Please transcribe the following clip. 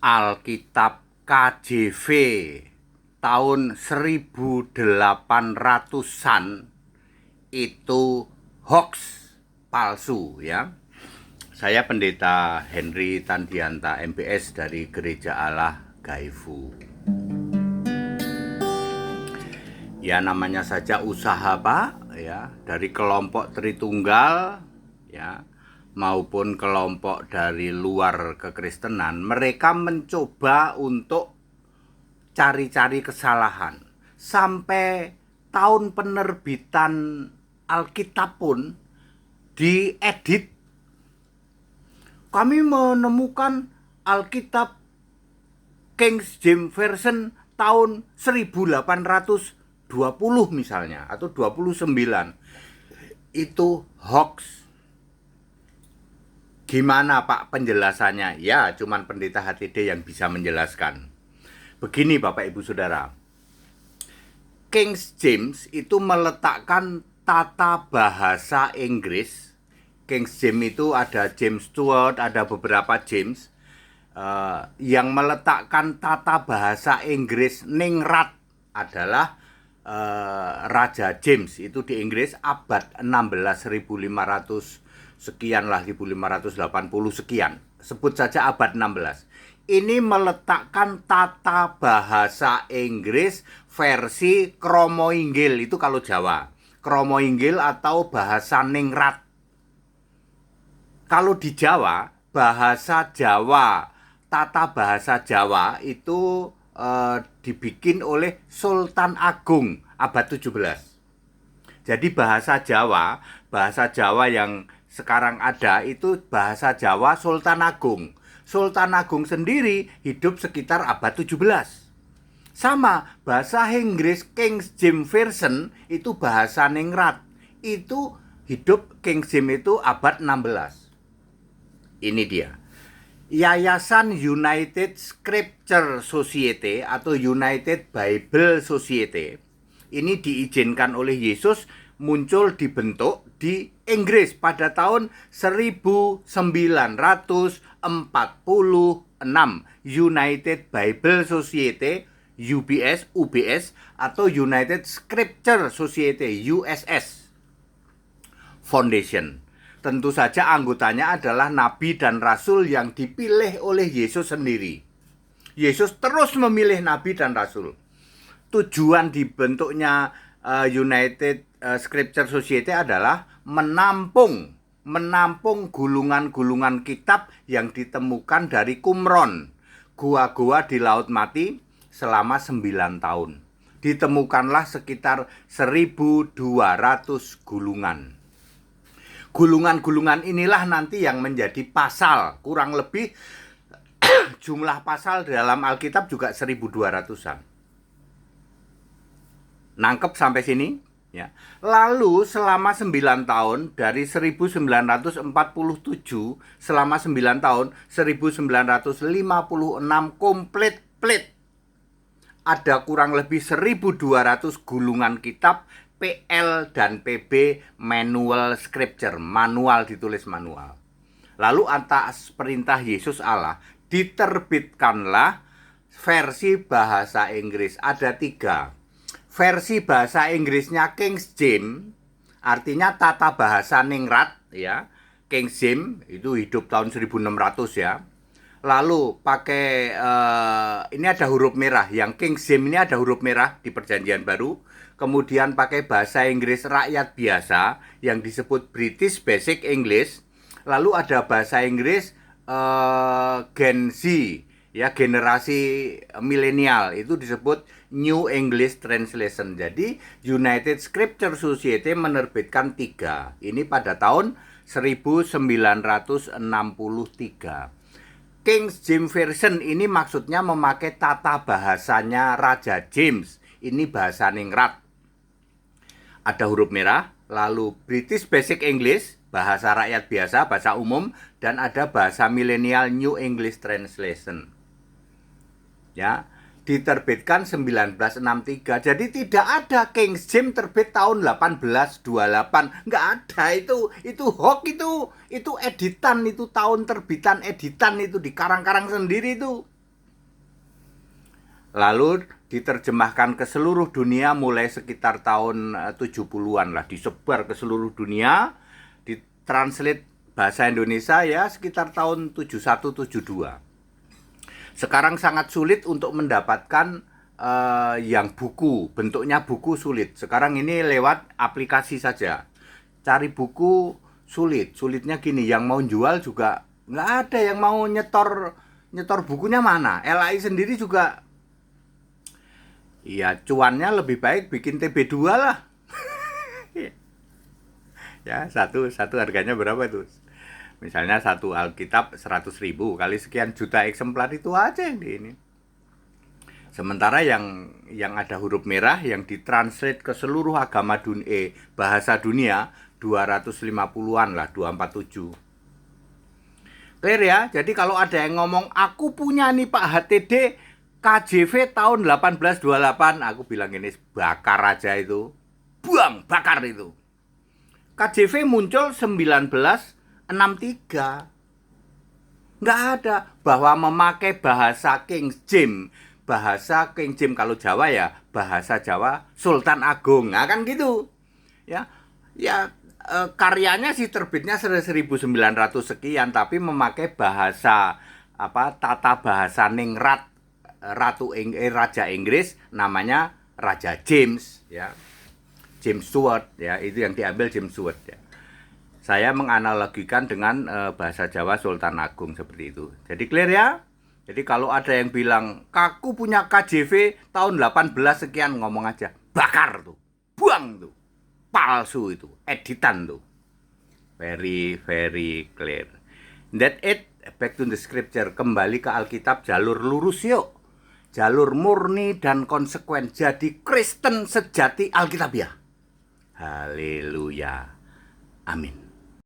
Alkitab KJV tahun 1800-an itu hoax, palsu ya. Saya Pendeta Henry Tandianta MPS dari Gereja Allah Gaifu. Ya namanya saja usaha Pak ya, dari kelompok Tritunggal ya maupun kelompok dari luar kekristenan, mereka mencoba untuk cari-cari kesalahan. Sampai tahun penerbitan Alkitab pun diedit. Kami menemukan Alkitab King James Version tahun 1820 misalnya atau 29. Itu hoax. Gimana Pak penjelasannya? Ya, cuman Pendeta HTD yang bisa menjelaskan. Begini Bapak Ibu Saudara. King James itu meletakkan tata bahasa Inggris. King James itu ada James Stewart, ada beberapa James yang meletakkan tata bahasa Inggris ningrat adalah Raja James itu di Inggris abad 16 1500 sekian lah 1580 sekian. Sebut saja abad 16. Ini meletakkan tata bahasa Inggris versi Kromo Inggil itu kalau Jawa. Kromo Inggil atau bahasa ningrat. Kalau di Jawa, bahasa Jawa, tata bahasa Jawa itu dibikin oleh Sultan Agung abad 17. Jadi bahasa Jawa yang sekarang ada itu bahasa Jawa Sultan Agung. Sultan Agung sendiri hidup sekitar abad 17. Sama, bahasa Inggris King James Version itu bahasa ningrat. Itu hidup King James itu abad 16. Ini dia. Yayasan United Scripture Society atau United Bible Society ini diizinkan oleh Yesus muncul dibentuk di Inggris pada tahun 1946. United Bible Society UBS atau United Scripture Society USS Foundation. Tentu saja anggotanya adalah nabi dan rasul yang dipilih oleh Yesus sendiri. Yesus terus memilih nabi dan rasul. Tujuan dibentuknya United Scripture Society adalah menampung gulungan-gulungan kitab yang ditemukan dari Qumran, gua-gua di Laut Mati selama 9 tahun. Ditemukanlah sekitar 1.200 gulungan. Gulungan-gulungan inilah nanti yang menjadi pasal. Kurang lebih jumlah pasal dalam Alkitab juga 1.200-an. Nangkep sampai sini? Ya. Lalu selama 9 tahun dari 1947 selama 9 tahun 1956 komplit ada kurang lebih 1.200 gulungan kitab PL dan PB manual scripture, manual ditulis manual. Lalu atas perintah Yesus Allah diterbitkanlah versi bahasa Inggris. Ada 3. Versi bahasa Inggrisnya King James, artinya tata bahasa ningrat ya. King James itu hidup tahun 1600 ya. Lalu pakai ini ada huruf merah. Yang King James ini ada huruf merah di Perjanjian Baru. Kemudian pakai bahasa Inggris rakyat biasa yang disebut British Basic English. Lalu ada bahasa Inggris Gen Z ya, generasi milenial itu disebut New English Translation. Jadi United Scripture Society menerbitkan 3. Ini pada tahun 1963. King James Version ini maksudnya memakai tata bahasanya Raja James. Ini bahasa ningrat. Ada huruf merah, lalu British Basic English, bahasa rakyat biasa, bahasa umum, dan ada bahasa milenial New English Translation. Ya, diterbitkan 1963. Jadi tidak ada King James terbit tahun 1828. Enggak ada itu hoax itu editan, itu tahun terbitan editan itu dikarang-karang sendiri itu. Lalu diterjemahkan ke seluruh dunia mulai sekitar tahun 70-an lah, disebar ke seluruh dunia, ditranslate bahasa Indonesia ya sekitar tahun 71-72. Sekarang sangat sulit untuk mendapatkan yang buku, bentuknya buku sulit. Sekarang ini lewat aplikasi saja. Cari buku sulit, sulitnya gini, yang mau jual juga nggak ada yang mau nyetor bukunya mana. LAI sendiri juga ya cuannya lebih baik bikin TB2 lah. Ya, satu harganya berapa tuh? Misalnya satu Alkitab 100.000 kali sekian juta eksemplar itu aja yang di ini. Sementara yang ada huruf merah yang ditranslate ke seluruh agama bahasa dunia 250-an lah, 247. Clear ya? Jadi kalau ada yang ngomong aku punya nih Pak HTD KJV tahun 1828, aku bilang ini bakar aja itu. Buang, bakar itu. KJV muncul 1963. Nggak ada bahwa memakai bahasa King James. Bahasa King James kalau Jawa ya bahasa Jawa Sultan Agung. Nah kan gitu. Ya. Karyanya sih terbitnya 1900 sekian, tapi memakai bahasa tata bahasa ningrat Raja Inggris namanya Raja James ya. James Stewart ya, itu yang diambil James Stewart ya. Saya menganalogikan dengan bahasa Jawa Sultan Agung seperti itu. Jadi clear ya? Jadi kalau ada yang bilang aku punya KJV tahun 18 sekian, ngomong aja bakar tuh, buang tuh, palsu itu, editan tuh. Very clear. That it, back to the scripture, kembali ke Alkitab, jalur lurus yuk. Jalur murni dan konsekuen, jadi Kristen sejati Alkitabiah. Haleluya. Amin.